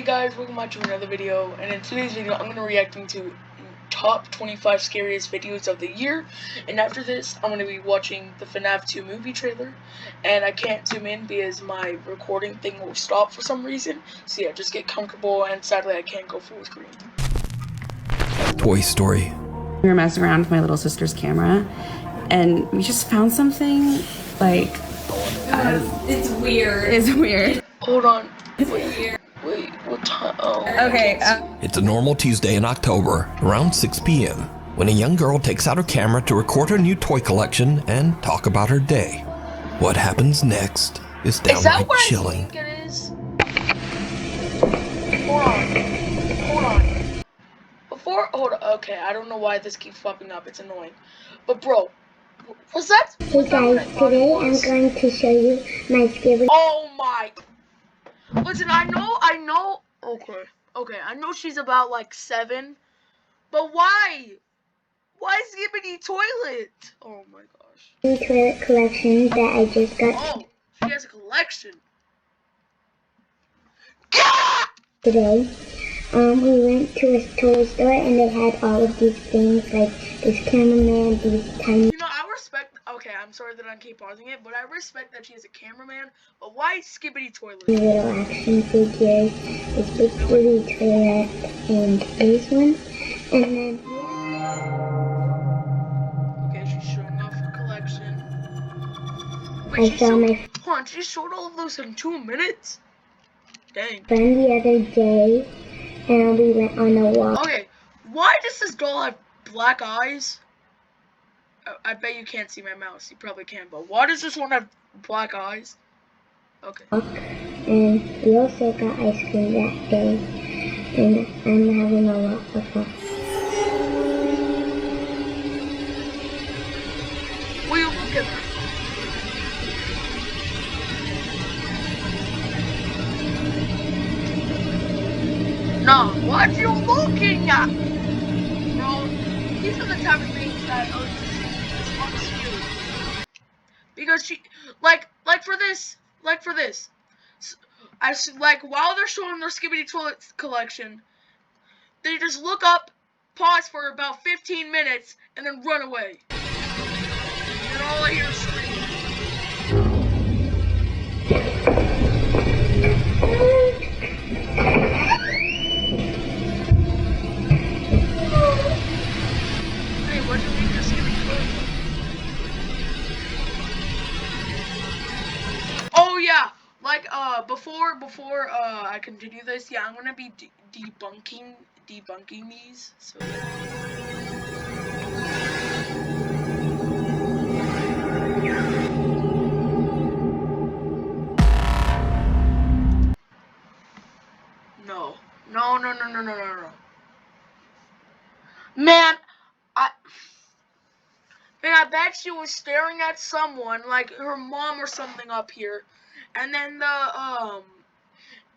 Hey guys, welcome back to another video, and in today's video I'm going to be reacting to top 25 scariest videos of the year, and after this I'm going to be watching the FNAF 2 movie trailer, and I can't zoom in because my recording thing will stop for some reason, so yeah, just get comfortable, and sadly I can't go full screen. Toy Story. We were messing around with my little sister's camera, and we just found something, like, it's weird. It's weird. Hold on. Wait, what time? Oh. Okay. It's a normal Tuesday in October, around 6 p.m., when a young girl takes out her camera to record her new toy collection and talk about her day. What happens next is downright chilling. I think it is? Hold on. Hold on. Okay, I don't know why this keeps popping up. It's annoying. But bro, was that? Hey guys, today I'm going to show you my scary. Oh my. Listen, I know. Okay, I know she's about like 7, but why? Why Skibbity Toilet? Oh my gosh. New toilet collection that I just got. Oh, she has a collection. Today. We went to a toy store and they had all of these things, like this cameraman, these tiny. You know, I respect. Okay, I'm sorry that I keep pausing it, but I respect that she is a cameraman. But why Skibbity Toilet? Little action figures, this big kitty toilet, and these ones, and then. Okay, she's showing off her collection. I saw my Hold on, she showed all of those in 2 minutes. Dang. friend the other day, and we went on a walk. Okay, why does this girl have black eyes? I bet you can't see my mouse. You probably can, but why does this one have black eyes? Okay. And we also got ice cream that day, and I'm having a lot of fun. Will you look at her? No, what you looking at? Bro, these are the type of things that are just because she, like for this, while they're showing their Skibbity Toilet collection, they just look up, pause for about 15 minutes, and then run away. And all I hear is screaming. Hey, what do you think of Skibbity Toilet? Oh yeah, like before I continue this, yeah, I'm gonna be debunking these. So no. Man, I bet she was staring at someone, like her mom or something up here, and then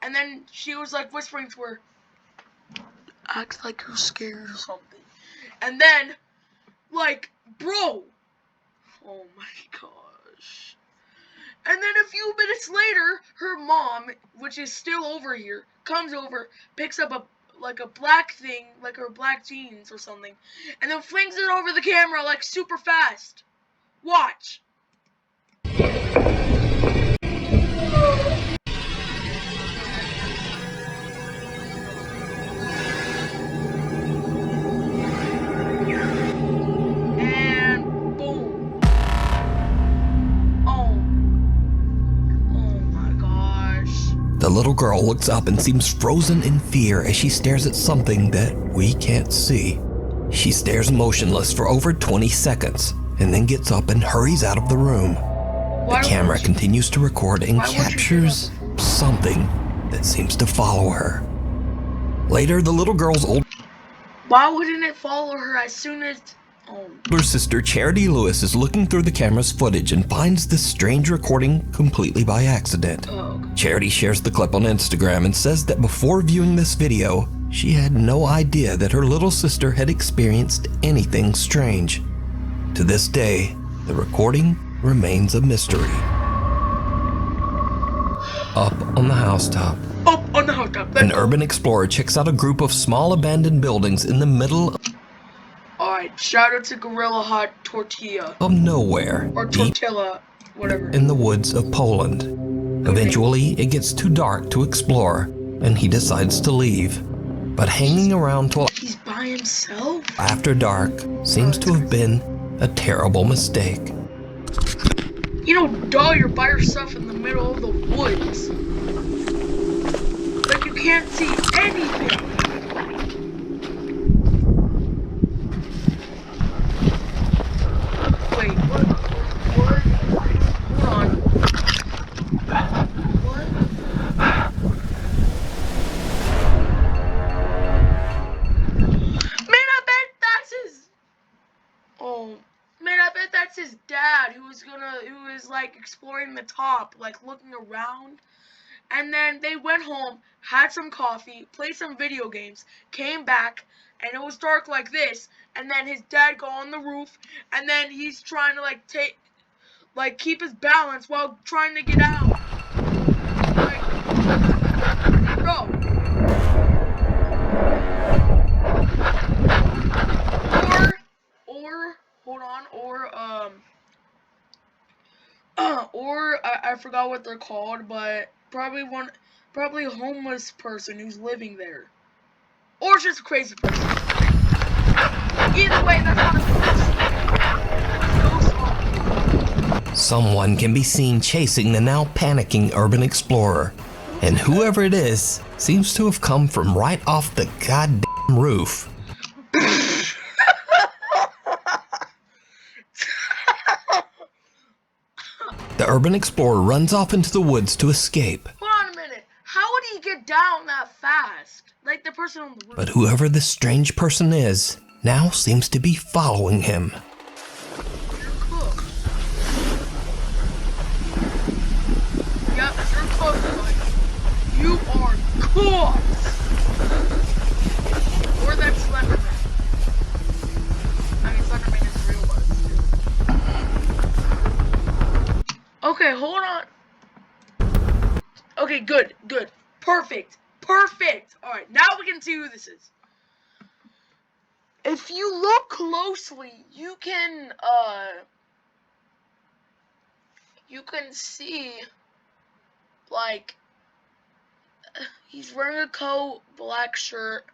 and then she was like whispering to her, act like you're scared or something, and then, like, bro, oh my gosh, and then a few minutes later, her mom, which is still over here, comes over, picks up a black thing, like her black jeans or something, and then flings it over the camera like super fast. Watch. And boom. Oh my gosh. The little girl looks up and seems frozen in fear as she stares at something that we can't see. She stares motionless for over 20 seconds and then gets up and hurries out of the room. The camera continues to record and captures something that seems to follow her. Later, the little girl's Why wouldn't it follow her as soon as... older sister, Charity Lewis, is looking through the camera's footage and finds this strange recording completely by accident. Charity shares the clip on Instagram and says that before viewing this video, she had no idea that her little sister had experienced anything strange. To this day, the recording remains a mystery. Up on the housetop, Up on on the hookup. An urban explorer checks out a group of small abandoned buildings in the middle Alright, shout out to Gorilla Hot Tortilla. of nowhere, Or deep Tortilla, whatever. in the woods of Poland. Eventually, it gets too dark to explore, and he decides to leave. But hanging around till He's by himself? after dark seems to have been a terrible mistake. You know, duh, you're by yourself in the middle of the woods. Like, you can't see anything. Wait, what? Hold on. What? Man, I bet that's his... Oh, man, I bet that's his dad who was like exploring the top, like looking around. And then they went home, had some coffee, played some video games, came back, and it was dark like this. And then his dad got on the roof, and then he's trying to keep his balance while trying to get out. Like, bro. Or I forgot what they're called, but probably a homeless person who's living there. Or just a crazy person. Either way, that's not a ghost. Someone can be seen chasing the now panicking urban explorer, and whoever it is seems to have come from right off the goddamn roof. The urban explorer runs off into the woods to escape. Hold on a minute. How would he get down that fast? Like the person on the roof. But whoever this strange person is now seems to be following him. You're cooked. Yep, you're cooked, buddy. You are cooked. Or that Slenderman. I mean, Slenderman is real, but still. Okay, hold on. Okay, good. Perfect. Alright, now we can see who this is. If you look closely, you can see, like, he's wearing a coat, black shirt.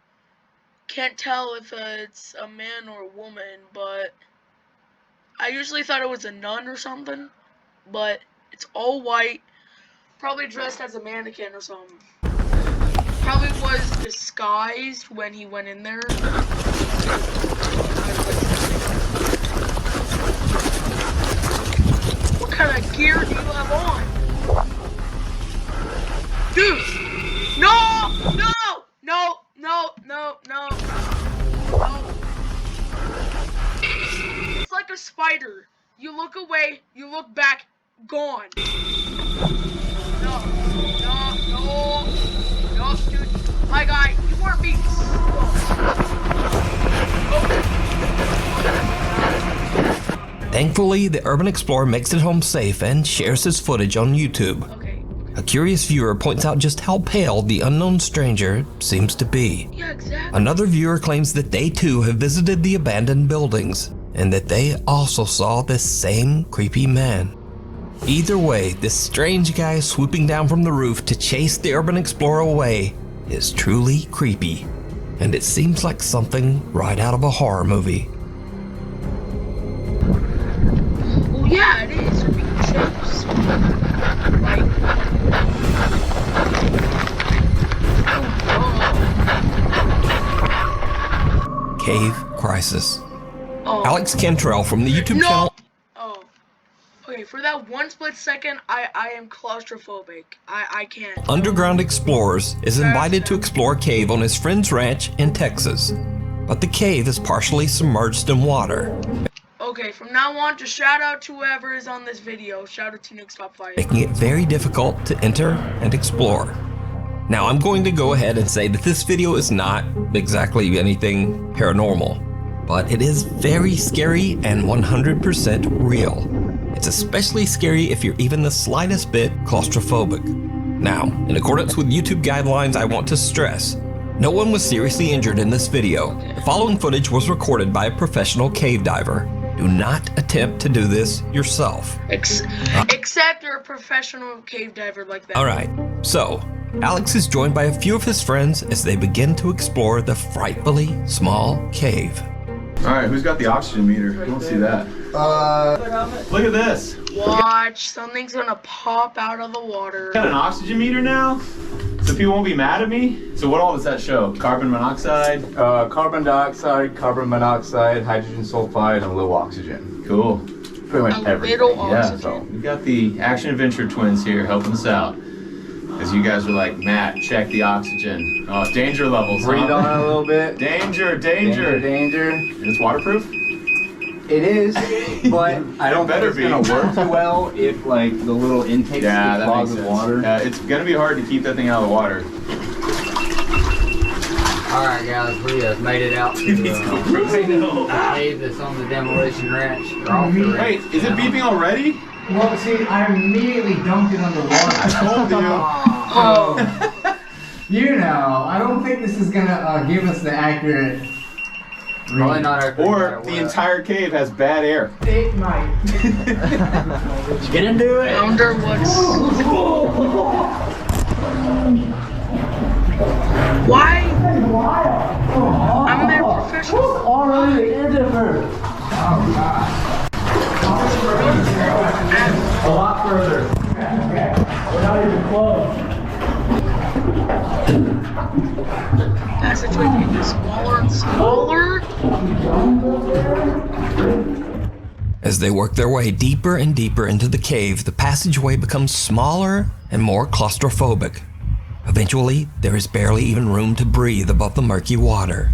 Can't tell if it's a man or a woman, but I usually thought it was a nun or something. But it's all white, probably dressed as a mannequin or something. Probably was disguised when he went in there. What kind of gear do you have on? Dude! No! It's like a spider. You look away, you look back, gone. No, dude. My guy, you weren't being Thankfully, the urban explorer makes it home safe and shares his footage on YouTube. Okay. A curious viewer points out just how pale the unknown stranger seems to be. Yeah, exactly. Another viewer claims that they too have visited the abandoned buildings, and that they also saw this same creepy man. Either way, this strange guy swooping down from the roof to chase the urban explorer away is truly creepy, and it seems like something right out of a horror movie. Well, yeah, it is. You're being chased. Like, Cave Crisis. oh. Alex Cantrell from the YouTube channel. Oh. Okay, for that one split second, I am claustrophobic. I can't. Underground Explorers is invited to explore a cave on his friend's ranch in Texas. But the cave is partially submerged in water, Okay, from now on, just shout out to whoever is on this video. Shout out to NUKE'S Top 5. making it very difficult to enter and explore. Now I'm going to go ahead and say that this video is not exactly anything paranormal, but it is very scary and 100% real. It's especially scary if you're even the slightest bit claustrophobic. Now, in accordance with YouTube guidelines, I want to stress, no one was seriously injured in this video. The following footage was recorded by a professional cave diver. Do not attempt to do this yourself. Except you're a professional cave diver like that. Alright, so, Alex is joined by a few of his friends as they begin to explore the frightfully small cave. Alright, who's got the oxygen meter? I don't see that. Look at this. Watch, something's gonna pop out of the water. Got an oxygen meter now? So people won't be mad at me? So what all does that show? Carbon monoxide? Carbon dioxide, carbon monoxide, hydrogen sulfide, and low oxygen. Cool. Pretty much A everything. little Yeah, oxygen. so we got the Action Adventure twins here helping us out. As you guys are like, Matt, check the oxygen. Oh, danger levels, Breathe huh? on it a little bit. Danger, danger. Danger. And it's waterproof? It is, but I don't think better it's be. gonna work too well if like the little intakes Yeah, get that clogged makes with sense. water. It's gonna be hard to keep that thing out of the water. Alright guys, we have made it out to the cave that's on the demolition ranch. Wait, is it beeping already? Well, see, I immediately dumped it underwater. I told you. So, you know, I don't think this is gonna give us the accurate. Probably not our Or the entire cave has bad air. It might. Get into it! I wonder what's... Why? I'm their professional. Already into her. Oh, God. A lot further. We're not even close. Passageway getting smaller and smaller. As they work their way deeper and deeper into the cave, the passageway becomes smaller and more claustrophobic. Eventually, there is barely even room to breathe above the murky water.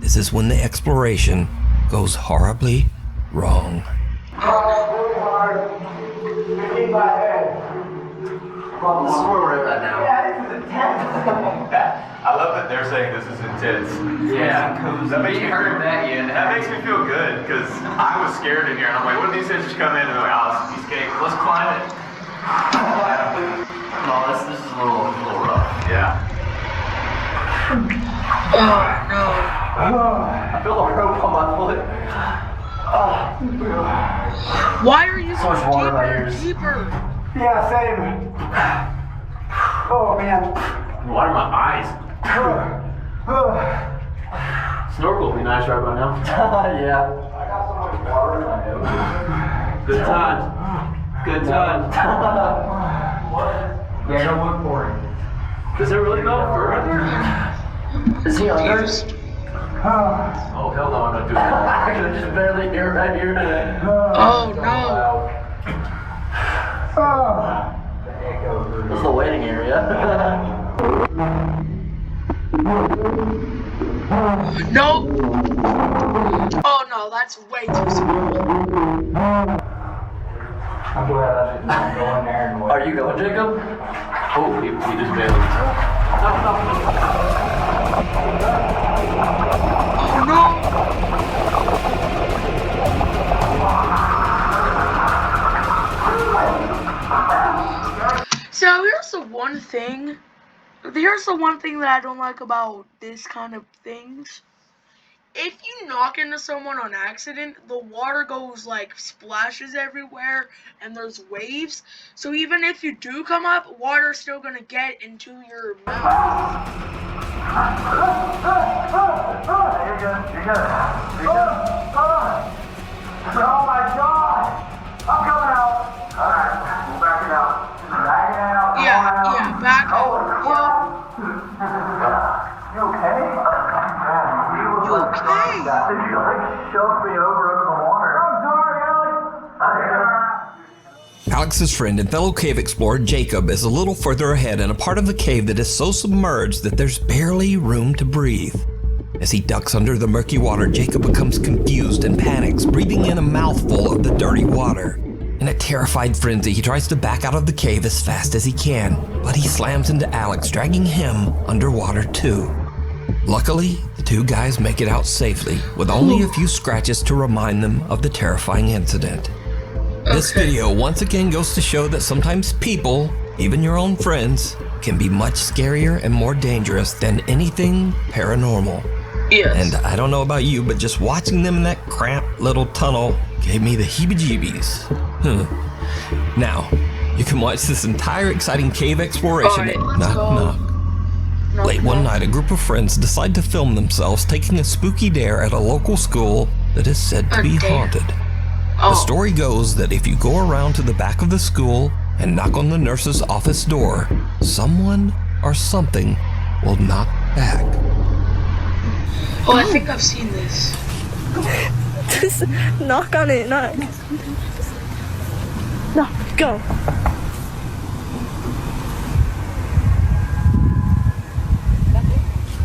This is when the exploration goes horribly wrong. This is where we're at now. I love that they're saying this is intense. Yeah, That makes we me heard that yet. That makes me feel good because I was scared in here and I'm like, what if these things just come in and they're like, oh, this is a piece of cake. Let's climb it. No, this is a little rough. Yeah. Oh no. I feel a rope on my foot. Why are you So much water in my deeper and ears. deeper? Yeah, same. Oh, man. Water in my eyes. Snorkel would be nice right about now. Yeah. I got so much water in my nose. Good times. Good times. Yeah, go look for it. Does it really go further? Is he under? Oh, hell no, I'm not doing that. I can just barely hear it right here. Oh no. This is the waiting area. No. Oh no, that's way too small. I'm glad I didn't go in there and wait. Are you going, Jacob? Oh, he just barely. Oh no. So here's the one thing. Here's the one thing that I don't like about this kind of things. If you knock into someone on accident, the water goes like splashes everywhere and there's waves. So even if you do come up, water's still gonna get into your mouth. You're good. Oh my God! I'm coming out. Alright, we'll back it out. Back it out. Yeah, back up. You okay? You okay? You like shoved me over into the water. I'm sorry, Alex. Alex's friend and fellow cave explorer Jacob is a little further ahead in a part of the cave that is so submerged that there's barely room to breathe. As he ducks under the murky water, Jacob becomes confused and panics, breathing in a mouthful of the dirty water. In a terrified frenzy, he tries to back out of the cave as fast as he can, but he slams into Alex, dragging him underwater too. Luckily, the two guys make it out safely, with only a few scratches to remind them of the terrifying incident. This video once again goes to show that sometimes people Even your own friends can be much scarier and more dangerous than anything paranormal. Yes. And I don't know about you, but just watching them in that cramped little tunnel gave me the heebie-jeebies. Now, you can watch this entire exciting cave exploration at Knock Knock. Late one night, a group of friends decide to film themselves taking a spooky dare at a local school that is said to be haunted. The story goes that if you go around to the back of the school and knock on the nurse's office door, someone or something will knock back. Oh, I think I've seen this. Just knock on it, knock. No, go.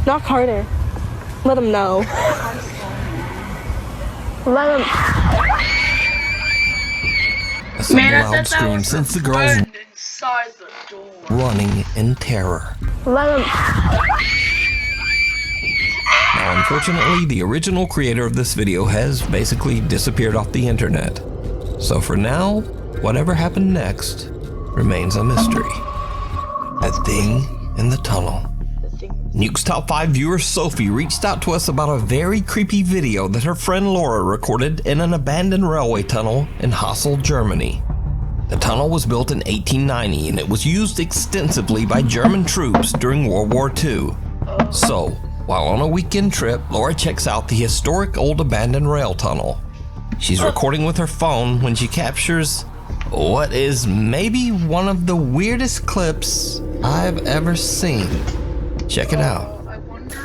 Knock harder. Let him know. Let him. A loud scream sends the girls inside the door, running in terror. Let him. Now, unfortunately, the original creator of this video has basically disappeared off the internet. So for now, whatever happened next remains a mystery. That thing in the tunnel. Nuke's Top 5 viewer Sophie reached out to us about a very creepy video that her friend Laura recorded in an abandoned railway tunnel in Hassel, Germany. The tunnel was built in 1890 and it was used extensively by German troops during World War II. So, while on a weekend trip, Laura checks out the historic old abandoned rail tunnel. She's recording with her phone when she captures what is maybe one of the weirdest clips I've ever seen. Check it out. I wonder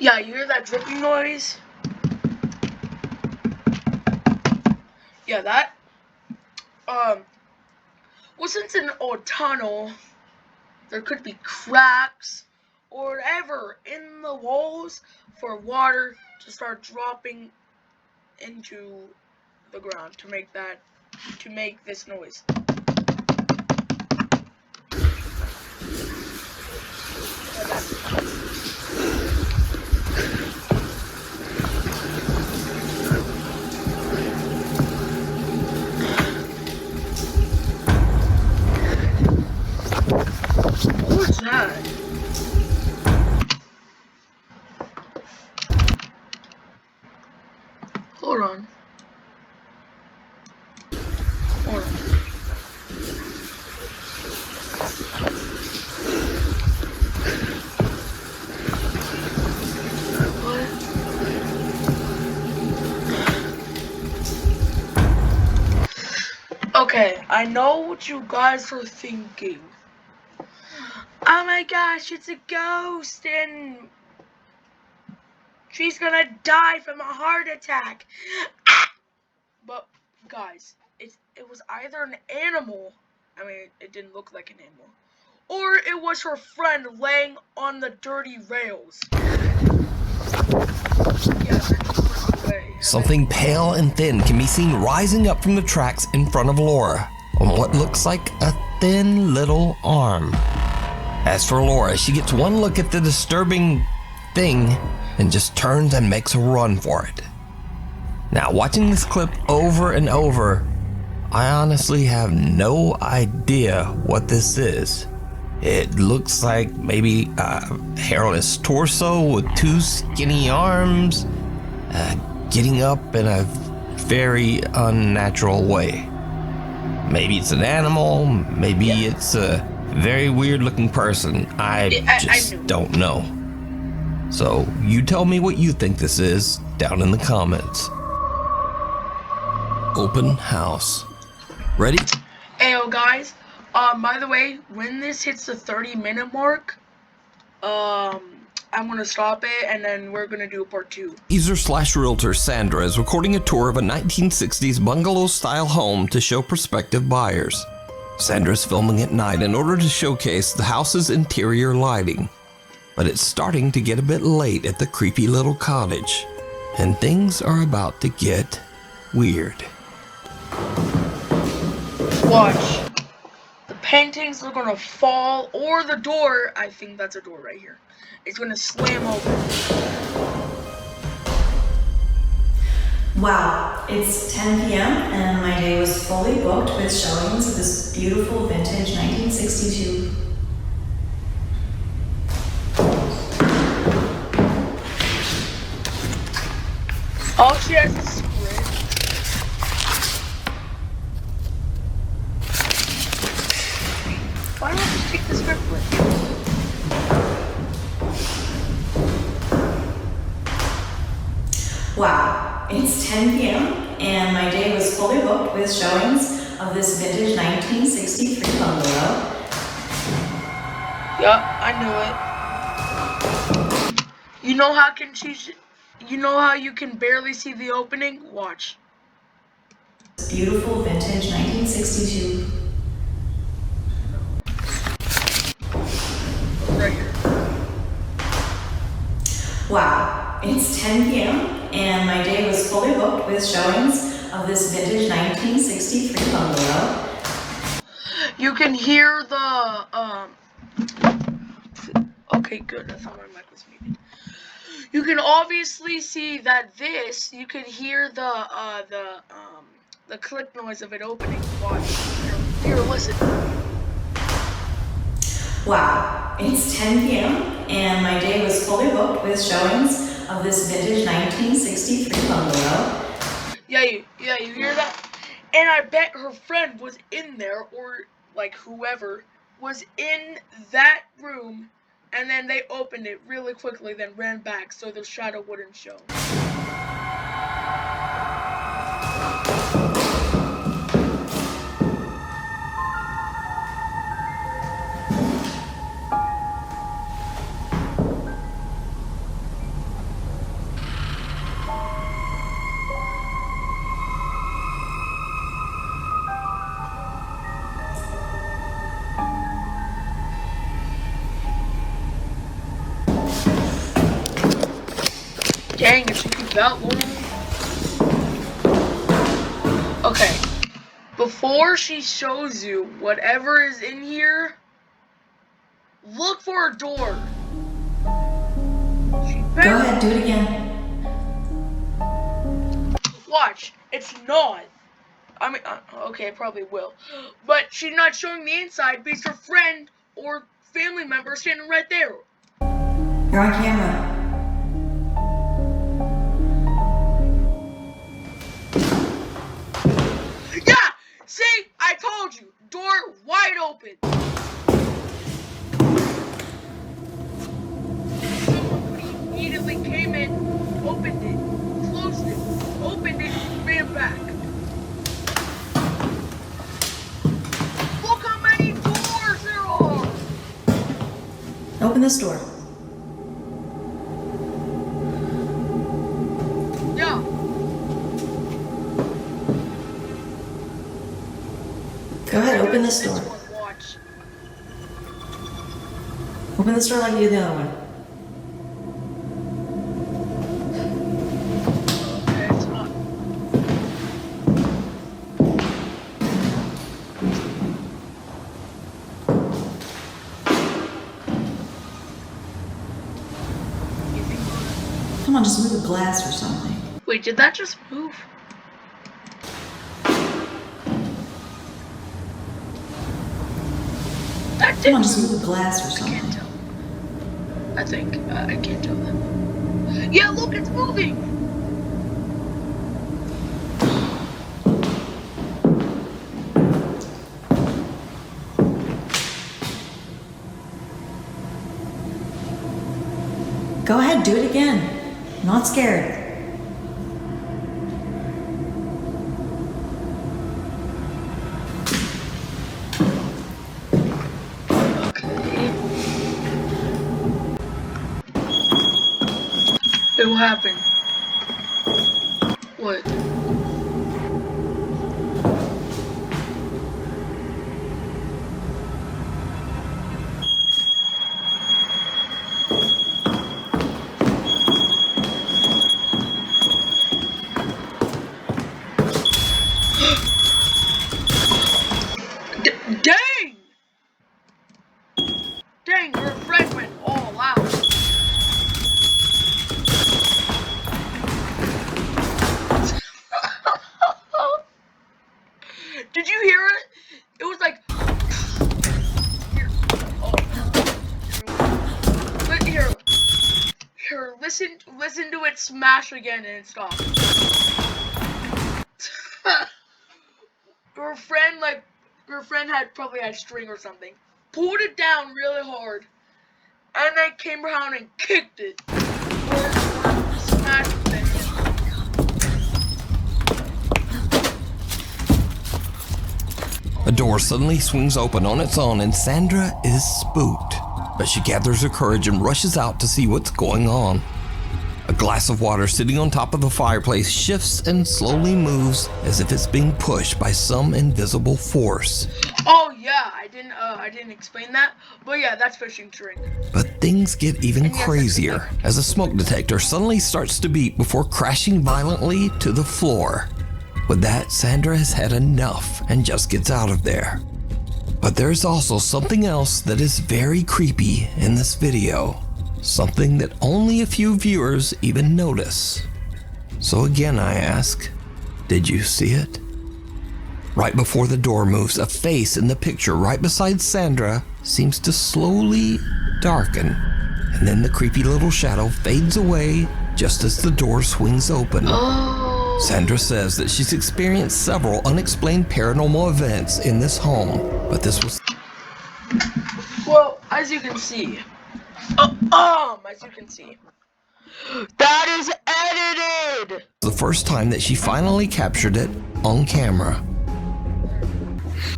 Yeah, you hear that dripping noise? Yeah, that well, since it's an old tunnel, there could be cracks or whatever in the walls for water to start dropping into the ground to make this noise. What's that? Hold on. Hold on. Okay, I know what you guys are thinking. Oh my gosh, it's a ghost and she's gonna die from a heart attack. But guys, it was either an animal, I mean it didn't look like an animal, or it was her friend laying on the dirty rails. Something pale and thin can be seen rising up from the tracks in front of Laura on what looks like a thin little arm. As for Laura, she gets one look at the disturbing thing and just turns and makes a run for it. Now, watching this clip over and over, I honestly have no idea what this is. It looks like maybe a hairless torso with two skinny arms, getting up in a very unnatural way. Maybe it's an animal, maybe it's a very weird looking person. I just don't know. So you tell me what you think this is down in the comments. Open house. Ready? Ayo guys, by the way, when this hits the 30-minute mark, I'm gonna stop it and then we're gonna do a part 2. User/realtor Sandra is recording a tour of a 1960s bungalow-style home to show prospective buyers. Sandra's filming at night in order to showcase the house's interior lighting. But it's starting to get a bit late at the creepy little cottage, and things are about to get weird. Watch. The paintings are gonna fall, or the door, I think that's a door right here, it's gonna slam open. Wow, it's 10 p.m. and my day was fully booked with showings of this beautiful vintage 1962. All she has is script. Why don't you take the script with you? Wow, it's 10 p.m. and my day was fully booked with showings of this vintage 1963 bungalow. Yup, I knew it. You know how you can barely see the opening? Watch. Beautiful vintage 1962. Right here. Wow, it's 10 p.m. and my day was fully booked with showings of this vintage 1963 bungalow. You can hear the okay, good. I thought my mic was muted. You can obviously see that you can hear the click noise of it opening. Watch. Here, listen. Wow, it's 10 p.m. and my day was fully booked with showings of this vintage 1963 bungalow. Yeah, you hear that? And I bet her friend was in there, or like whoever was in that room, and then they opened it really quickly, then ran back so the shadow wouldn't show. Dang, it took you that long. Okay. Before she shows you whatever is in here, look for a door. Go ahead, do it again. Watch. It's not. I mean, okay, it probably will. But she's not showing the inside because her friend or family member is standing right there. You're on camera. Yeah! See? I told you. Door wide open. Someone immediately came in, opened it, closed it, opened it, and ran back. Look how many doors there are! Open this door. Yeah. Go ahead, open this door. Watch. Open this door like you did the other one. Okay, it's not. Come on, just move the glass or something. Wait, did that just move? That did Come on, just move. move the glass or something. I can't tell. I think I can't tell that. Yeah, look, it's moving. Go ahead, do it again. I'm not scared. It will happen. What? Dang! Dang, her friend went all out. it smashed again and it stopped. Her friend probably had string or something. Pulled it down really hard. And then came around and kicked it. Smashed it. A door suddenly swings open on its own and Sandra is spooked. But she gathers her courage and rushes out to see what's going on. A glass of water sitting on top of the fireplace shifts and slowly moves as if it's being pushed by some invisible force. Oh yeah, I didn't explain that, but yeah, that's fishing string. But things get even crazier as a smoke detector suddenly starts to beep before crashing violently to the floor. With that, Sandra has had enough and just gets out of there. But there's also something else that is very creepy in this video. Something that only a few viewers even notice. So again I ask, did you see it? Right before the door moves, a face in the picture right beside Sandra seems to slowly darken. And then the creepy little shadow fades away just as the door swings open. Sandra says that she's experienced several unexplained paranormal events in this home, but this was... Well, as you can see, that is edited! the first time that she finally captured it on camera.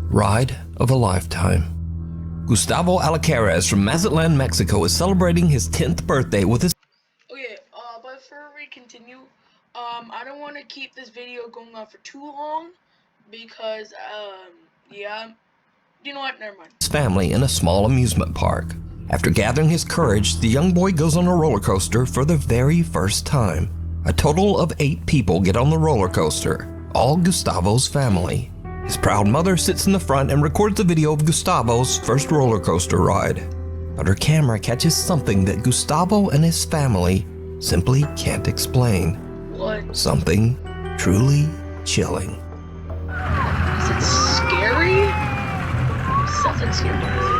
Ride of a lifetime. Gustavo Alcaraz from Mazatlan, Mexico is celebrating his 10th birthday with his... Okay, but before we continue, I don't want to keep this video going on for too long, because, yeah, you know what, never mind. His family in a small amusement park. After gathering his courage, the young boy goes on a roller coaster for the very first time. A total of 8 people get on the roller coaster, all Gustavo's family. His proud mother sits in the front and records a video of Gustavo's first roller coaster ride. But her camera catches something that Gustavo and his family simply can't explain. What? Something truly chilling. Is it scary? Something scary, I think.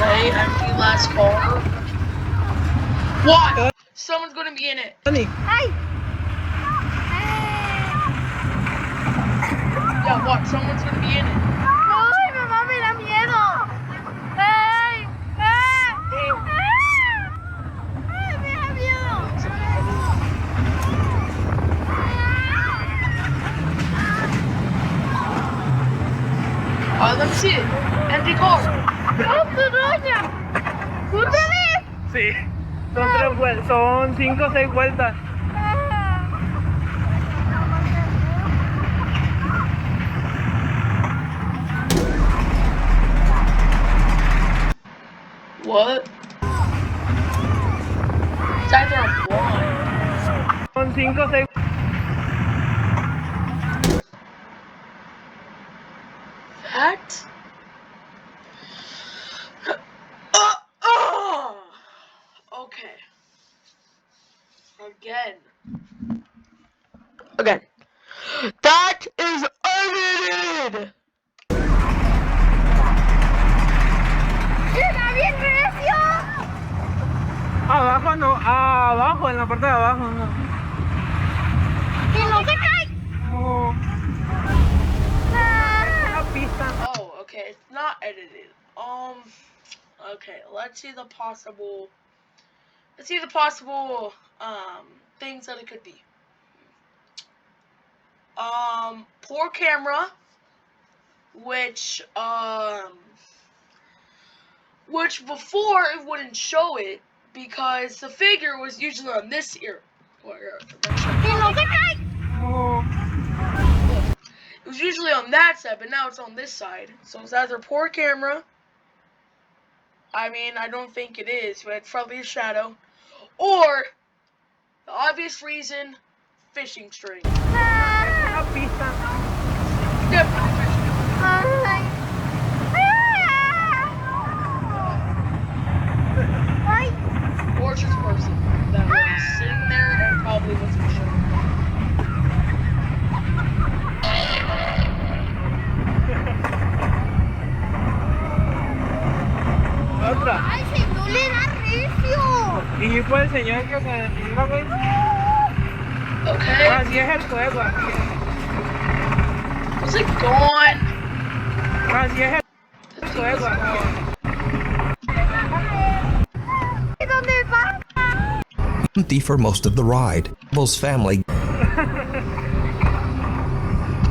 Okay, empty last car. What? Someone's gonna be in it. Yeah, what? Someone's gonna be in it. ¡Ay, mamá, me da miedo! ¡Ay! ¡Ay! ¡Ay, me da miedo! Let me see it. Empty car. ¡Oh, tu doña! ¿Ustedes? Sí, son 5 o 6 vueltas. What? It's either I'm blind. Son 5 o 6. That? Okay. Again. That is edited! ¡Está bien recio! Abajo no, abajo, en la parte de abajo no. ¡Y no se cae! No. Una pista. Oh, okay, it's not edited. Okay, let's see the possible things that it could be. Poor camera, which before it wouldn't show it because the figure was usually on this ear. It was usually on that side, but now it's on this side. So it's either poor camera. I mean, I don't think it is, but it's probably a shadow. Or, the obvious reason, fishing string. Definitely fishing. Or just a person that was sitting there and probably wasn't sure. otra. Ay, si no le da recio. Y pues el señor que se detenga, güey. Okay. Así es el juego, así es. Was it gone? Así es el juego, así es. ¿Dónde va? Empty for most of the ride. Bill's family.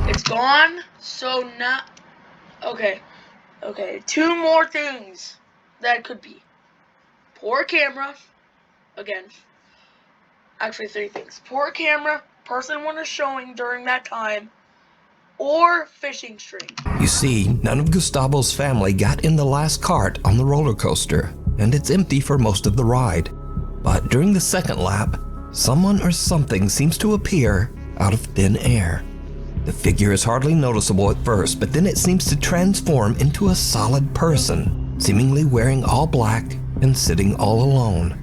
It's gone. So now, okay. Two more things that could be poor camera. Again, actually 3 things: poor camera, person was showing during that time, or fishing string. You see, none of Gustavo's family got in the last cart on the roller coaster, and it's empty for most of the ride. But during the second lap, someone or something seems to appear out of thin air. The figure is hardly noticeable at first, but then it seems to transform into a solid person, seemingly wearing all black and sitting all alone.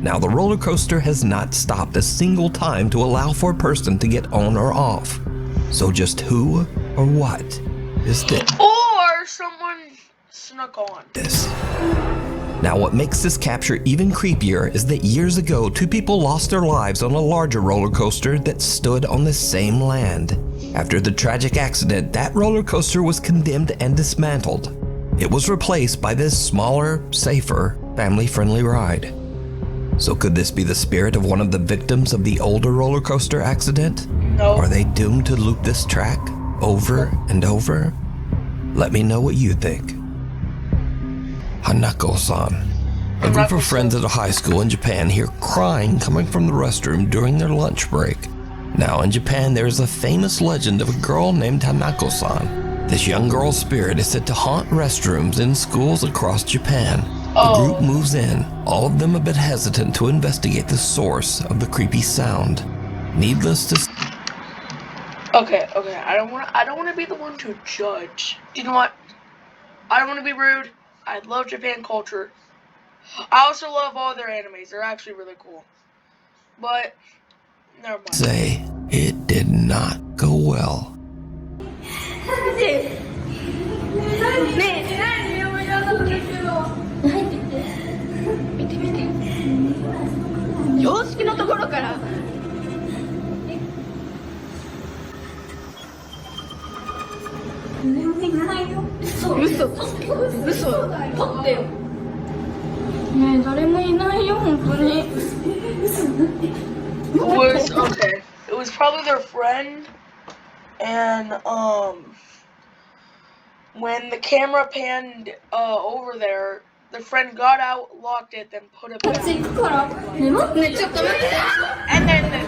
Now, the roller coaster has not stopped a single time to allow for a person to get on or off. So just who or what is this? Or someone snuck on. Now, what makes this capture even creepier is that years ago, 2 people lost their lives on a larger roller coaster that stood on the same land. After the tragic accident, that roller coaster was condemned and dismantled. It was replaced by this smaller, safer, family-friendly ride. So could this be the spirit of one of the victims of the older roller coaster accident? No. Are they doomed to loop this track over and over? Let me know what you think. Hanako-san. A group of friends at a high school in Japan hear crying coming from the restroom during their lunch break. Now in Japan there is a famous legend of a girl named Hanako-san. This young girl's spirit is said to haunt restrooms in schools across Japan. The group moves in, all of them a bit hesitant to investigate the source of the creepy sound. Needless to say, Okay. I don't want to be the one to judge. You know what? I don't want to be rude. I love Japan culture. I also love all their animes. They're actually really cool. But never mind. say it did not go well. It was probably their friend, and when the camera panned over there, the friend got out, locked it, then put it back. And then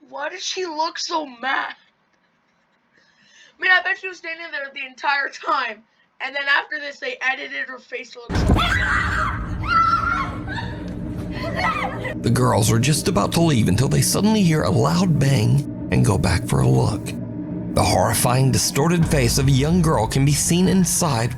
why does she look so mad? I mean, I bet she was standing there the entire time, and then after this, they edited her face to look so mad. The girls are just about to leave until they suddenly hear a loud bang and go back for a look. The horrifying, distorted face of a young girl can be seen inside